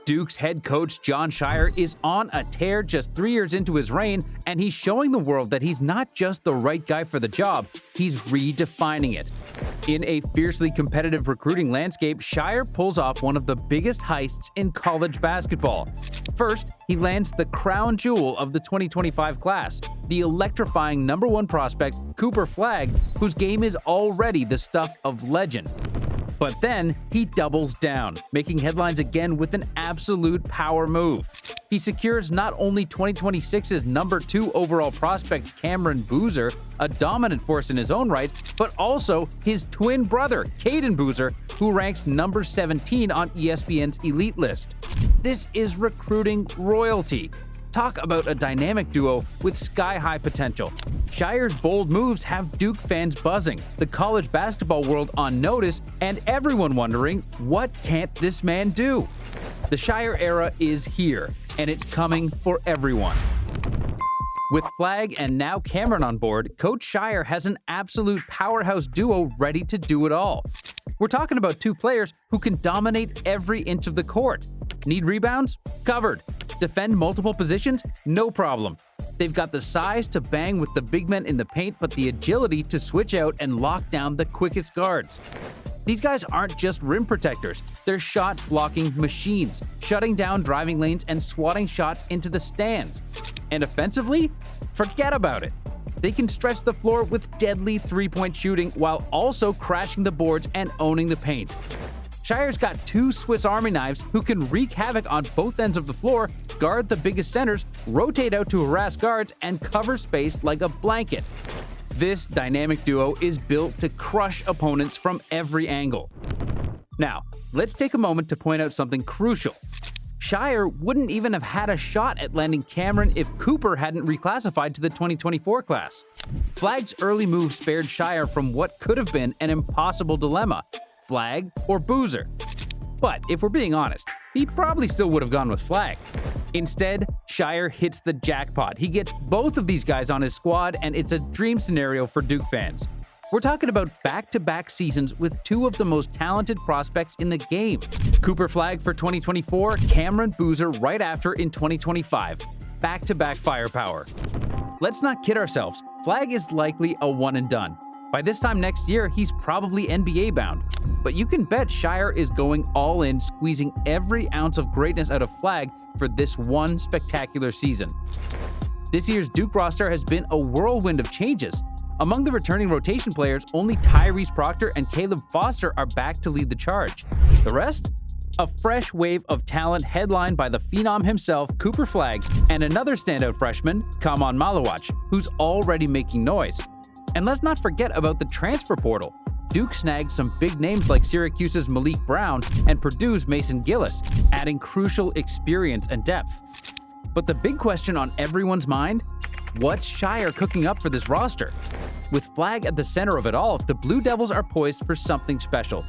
Duke's head coach Jon Scheyer is on a tear just 3 years into his reign, and he's showing the world that he's not just the right guy for the job, he's redefining it. In a fiercely competitive recruiting landscape, Scheyer pulls off one of the biggest heists in college basketball. First, he lands the crown jewel of the 2025 class, the electrifying #1 prospect Cooper Flagg, whose game is already the stuff of legend. But then he doubles down, making headlines again with an absolute power move. He secures not only 2026's #2 overall prospect Cayden Boozer, a dominant force in his own right, but also his twin brother Cayden Boozer, who ranks number 17 on ESPN's elite list. This is recruiting royalty. Talk about a dynamic duo with sky-high potential. Scheyer's bold moves have Duke fans buzzing, the college basketball world on notice, and everyone wondering, what can't this man do? The Scheyer era is here, and it's coming for everyone. With Flagg and now Khaman on board, Coach Scheyer has an absolute powerhouse duo ready to do it all. We're talking about two players who can dominate every inch of the court. Need rebounds? Covered. Defend multiple positions? No problem. They've got the size to bang with the big men in the paint, but the agility to switch out and lock down the quickest guards. These guys aren't just rim protectors, they're shot-blocking machines, shutting down driving lanes and swatting shots into the stands. And offensively? Forget about it. They can stretch the floor with deadly three-point shooting while also crashing the boards and owning the paint. Scheyer's got two Swiss Army knives who can wreak havoc on both ends of the floor, guard the biggest centers, rotate out to harass guards, and cover space like a blanket. This dynamic duo is built to crush opponents from every angle. Now, let's take a moment to point out something crucial. Scheyer wouldn't even have had a shot at landing Khaman if Cooper hadn't reclassified to the 2024 class. Flagg's early move spared Scheyer from what could have been an impossible dilemma: Flagg or Boozer. But if we're being honest, he probably still would have gone with Flagg. Instead, Scheyer hits the jackpot. He gets both of these guys on his squad, and it's a dream scenario for Duke fans. We're talking about back-to-back seasons with two of the most talented prospects in the game. Cooper Flagg for 2024, Cayden Boozer right after in 2025. Back-to-back firepower. Let's not kid ourselves. Flagg is likely a one and done. By this time next year, he's probably NBA bound. But you can bet Scheyer is going all in, squeezing every ounce of greatness out of Flagg for this one spectacular season. This year's Duke roster has been a whirlwind of changes. Among the returning rotation players, only Tyrese Proctor and Caleb Foster are back to lead the charge. The rest? A fresh wave of talent headlined by the phenom himself, Cooper Flagg, and another standout freshman, Khaman Maluach, who's already making noise. And let's not forget about the transfer portal. Duke snagged some big names like Syracuse's Malik Brown and Purdue's Mason Gillis, adding crucial experience and depth. But the big question on everyone's mind? What's Scheyer cooking up for this roster? With Flagg at the center of it all, the Blue Devils are poised for something special.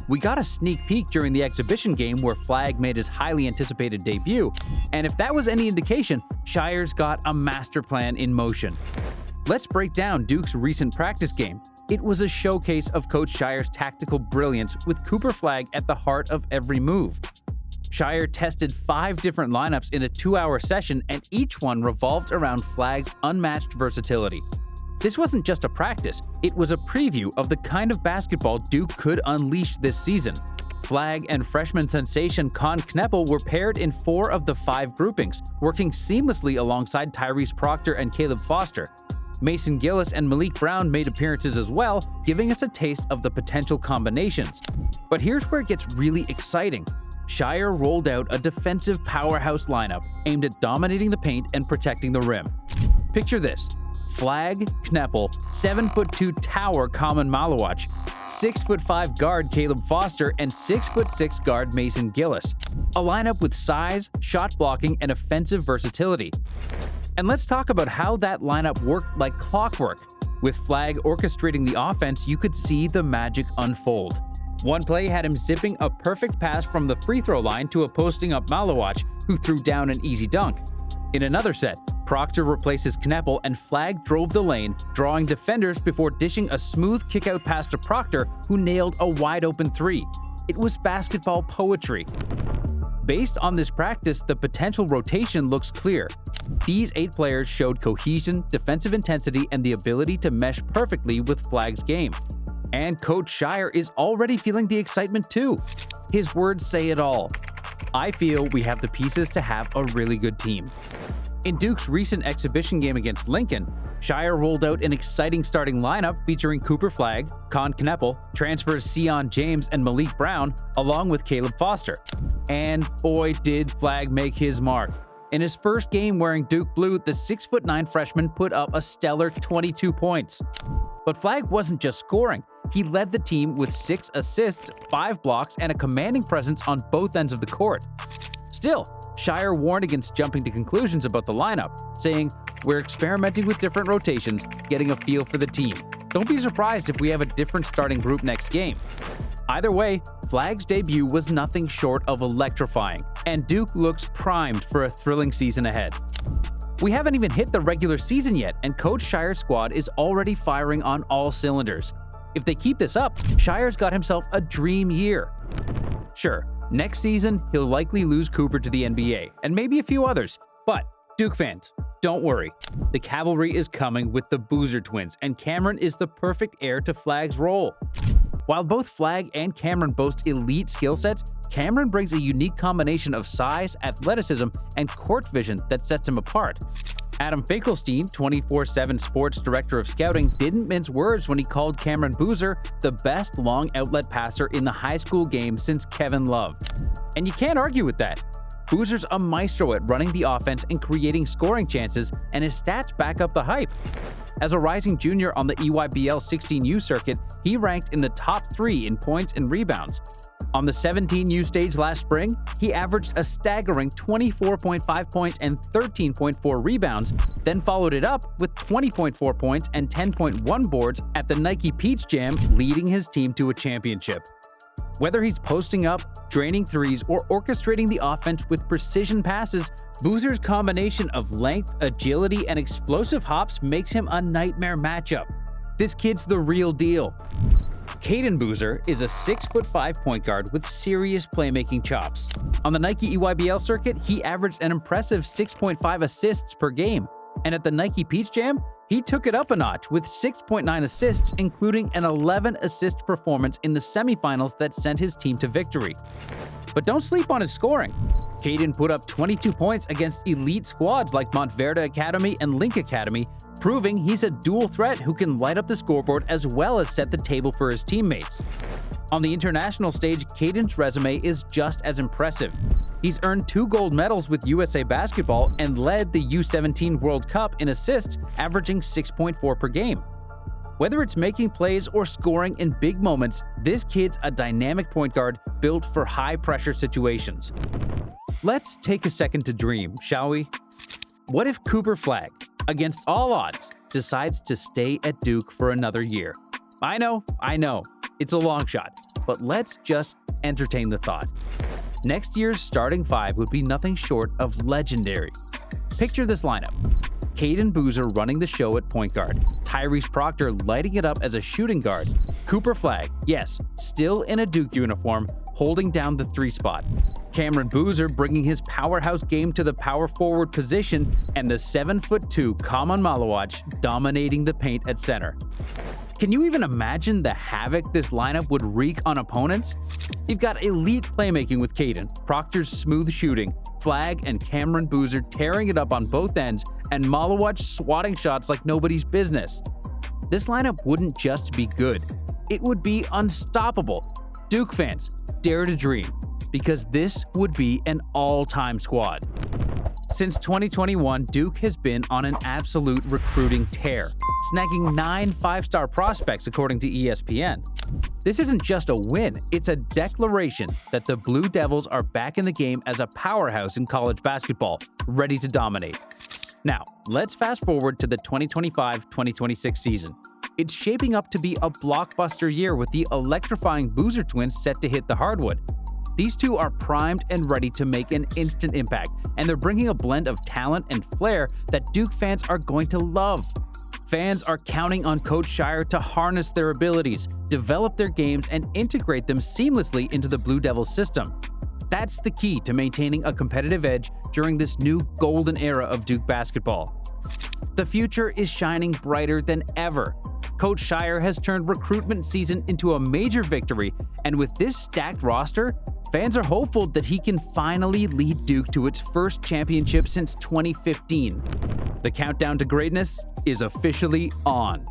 We got a sneak peek during the exhibition game where Flagg made his highly anticipated debut, and if that was any indication, Scheyer's got a master plan in motion. Let's break down Duke's recent practice game. It was a showcase of Coach Scheyer's tactical brilliance with Cooper Flagg at the heart of every move. Scheyer tested 5 different lineups in a 2-hour session, and each one revolved around Flagg's unmatched versatility. This wasn't just a practice, it was a preview of the kind of basketball Duke could unleash this season. Flagg and freshman sensation Knueppel were paired in 4 of the 5 groupings, working seamlessly alongside Tyrese Proctor and Caleb Foster. Mason Gillis and Malik Brown made appearances as well, giving us a taste of the potential combinations. But here's where it gets really exciting. Scheyer rolled out a defensive powerhouse lineup aimed at dominating the paint and protecting the rim. Picture this: Flagg, Knueppel, 7'2" tower Khaman Maluach, 6'5" guard Caleb Foster, and 6'6" guard Mason Gillis. A lineup with size, shot blocking, and offensive versatility. And let's talk about how that lineup worked like clockwork. With Flagg orchestrating the offense, you could see the magic unfold. One play had him zipping a perfect pass from the free throw line to a posting up Maluach, who threw down an easy dunk. In another set, Proctor replaces Knueppel and Flagg drove the lane, drawing defenders before dishing a smooth kick-out pass to Proctor, who nailed a wide-open 3. It was basketball poetry. Based on this practice, the potential rotation looks clear. These 8 players showed cohesion, defensive intensity, and the ability to mesh perfectly with Flagg's game. And Coach Scheyer is already feeling the excitement too. His words say it all. "I feel we have the pieces to have a really good team." In Duke's recent exhibition game against Lincoln, Scheyer rolled out an exciting starting lineup featuring Cooper Flagg, Knueppel, transfers Sion James and Malik Brown, along with Caleb Foster. And boy, did Flagg make his mark. In his first game wearing Duke blue, the 6'9" freshman put up a stellar 22 points. But Flagg wasn't just scoring. He led the team with 6 assists, 5 blocks, and a commanding presence on both ends of the court. Still, Scheyer warned against jumping to conclusions about the lineup, saying, "We're experimenting with different rotations, getting a feel for the team. Don't be surprised if we have a different starting group next game." Either way, Flagg's debut was nothing short of electrifying, and Duke looks primed for a thrilling season ahead. We haven't even hit the regular season yet, and Coach Scheyer's squad is already firing on all cylinders. If they keep this up, Scheyer's got himself a dream year. Sure, next season, he'll likely lose Cooper to the NBA, and maybe a few others. But, Duke fans, don't worry. The cavalry is coming with the Boozer twins, and Cameron is the perfect heir to Flagg's role. While both Flagg and Cameron boast elite skill sets, Cameron brings a unique combination of size, athleticism, and court vision that sets him apart. Adam Finkelstein, 24/7 Sports Director of Scouting, didn't mince words when he called Cayden Boozer the best long outlet passer in the high school game since Kevin Love. And you can't argue with that. Boozer's a maestro at running the offense and creating scoring chances, and his stats back up the hype. As a rising junior on the EYBL 16U circuit, he ranked in the top 3 in points and rebounds. On the 17U stage last spring, he averaged a staggering 24.5 points and 13.4 rebounds, then followed it up with 20.4 points and 10.1 boards at the Nike Peach Jam, leading his team to a championship. Whether he's posting up, draining threes, or orchestrating the offense with precision passes, Boozer's combination of length, agility, and explosive hops makes him a nightmare matchup. This kid's the real deal. Cayden Boozer is a 6'5" point guard with serious playmaking chops. On the Nike EYBL circuit, he averaged an impressive 6.5 assists per game. And at the Nike Peach Jam, he took it up a notch with 6.9 assists, including an 11-assist performance in the semifinals that sent his team to victory. But don't sleep on his scoring. Cayden put up 22 points against elite squads like Montverde Academy and Link Academy, proving he's a dual threat who can light up the scoreboard as well as set the table for his teammates. On the international stage, Cayden's resume is just as impressive. He's earned 2 gold medals with USA Basketball and led the U17 World Cup in assists, averaging 6.4 per game. Whether it's making plays or scoring in big moments, this kid's a dynamic point guard built for high-pressure situations. Let's take a second to dream, shall we? What if Cooper Flagg, against all odds, decides to stay at Duke for another year? I know, it's a long shot, but let's just entertain the thought. Next year's starting 5 would be nothing short of legendary. Picture this lineup. Cayden Boozer running the show at point guard, Tyrese Proctor lighting it up as a shooting guard, Cooper Flagg, yes, still in a Duke uniform, holding down the 3 spot, Cayden Boozer bringing his powerhouse game to the power forward position, and the 7'2" Khaman Maluach dominating the paint at center. Can you even imagine the havoc this lineup would wreak on opponents? You've got elite playmaking with Cayden, Proctor's smooth shooting, Flagg and Cayden Boozer tearing it up on both ends, and Maluach swatting shots like nobody's business. This lineup wouldn't just be good, it would be unstoppable. Duke fans, dare to dream, because this would be an all-time squad. Since 2021, Duke has been on an absolute recruiting tear, snagging 9 5-star prospects according to ESPN. This isn't just a win, it's a declaration that the Blue Devils are back in the game as a powerhouse in college basketball, ready to dominate. Now, let's fast forward to the 2025-2026 season. It's shaping up to be a blockbuster year with the electrifying Boozer twins set to hit the hardwood. These two are primed and ready to make an instant impact, and they're bringing a blend of talent and flair that Duke fans are going to love. Fans are counting on Coach Scheyer to harness their abilities, develop their games, and integrate them seamlessly into the Blue Devils system. That's the key to maintaining a competitive edge during this new golden era of Duke basketball. The future is shining brighter than ever. Coach Scheyer has turned recruitment season into a major victory, and with this stacked roster, fans are hopeful that he can finally lead Duke to its first championship since 2015. The countdown to greatness is officially on.